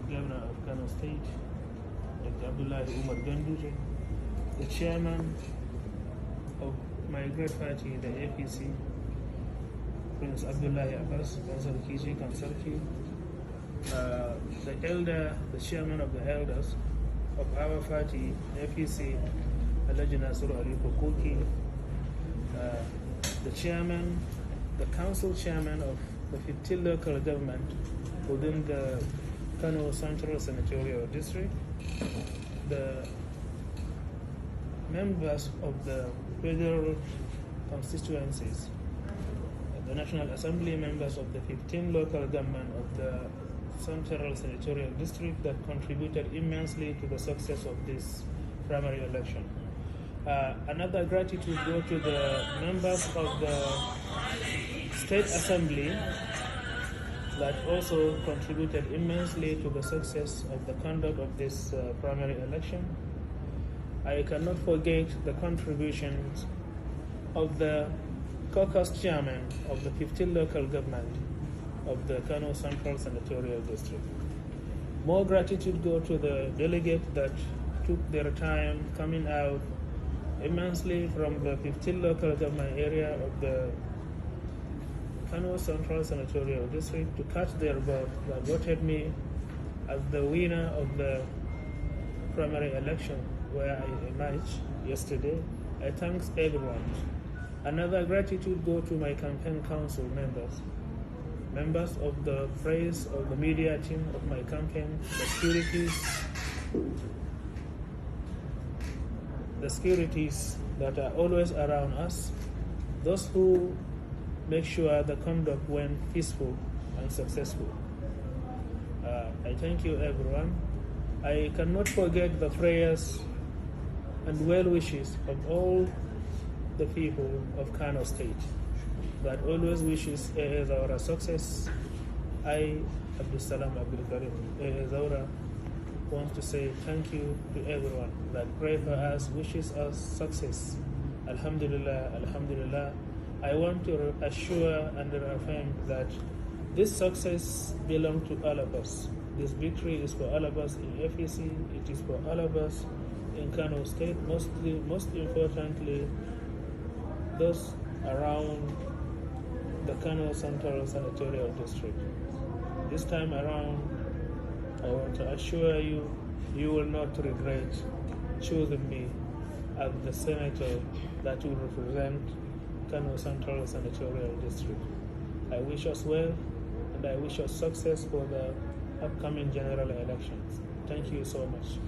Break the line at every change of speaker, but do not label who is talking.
Governor of Kano State, Dr. Abdullahi Umar Ganduje, the chairman of my great party, the APC, Prince Abdullahi Abbas, Kansarki, the chairman of the elders of our party, APC, Alhaji Nasara Ali Kokoki, the council chairman of the 15 local government within the Kano Central Senatorial District, the members of the federal constituencies, the National Assembly members of the 15 local government of the Central Senatorial District that contributed immensely to the success of this primary election. Another gratitude go to the members of the State Assembly that also contributed immensely to the success of the conduct of this primary election. I cannot forget the contributions of the caucus chairman of the 15 local government of the Kano Central Senatorial District. More gratitude go to the delegates that took their time coming out immensely from the 15 local government area of the Kano Central Senatorial District to cast their vote, that voted me as the winner of the primary election where I emerged yesterday. I thank everyone. Another gratitude go to my campaign council members of the press, of the media team of my campaign, the securities that are always around us, those who make sure the conduct went peaceful and successful. I thank you, everyone. I cannot forget the prayers and well wishes of all the people of Kano State that always wishes AAZAURA success. I, Abdulsalam Abdulkarim AAZAURA, want to say thank you to everyone that pray for us, wishes us success. Alhamdulillah, Alhamdulillah. I want to assure and reaffirm that this success belongs to all of us. This victory is for all of us in FEC, it is for all of us in Kano State, most importantly, those around the Kano Central Senatorial District. This time around, I want to assure you, you will not regret choosing me as the senator that will represent Kano Central Senatorial District. I wish us well, and I wish us success for the upcoming general elections. Thank you so much.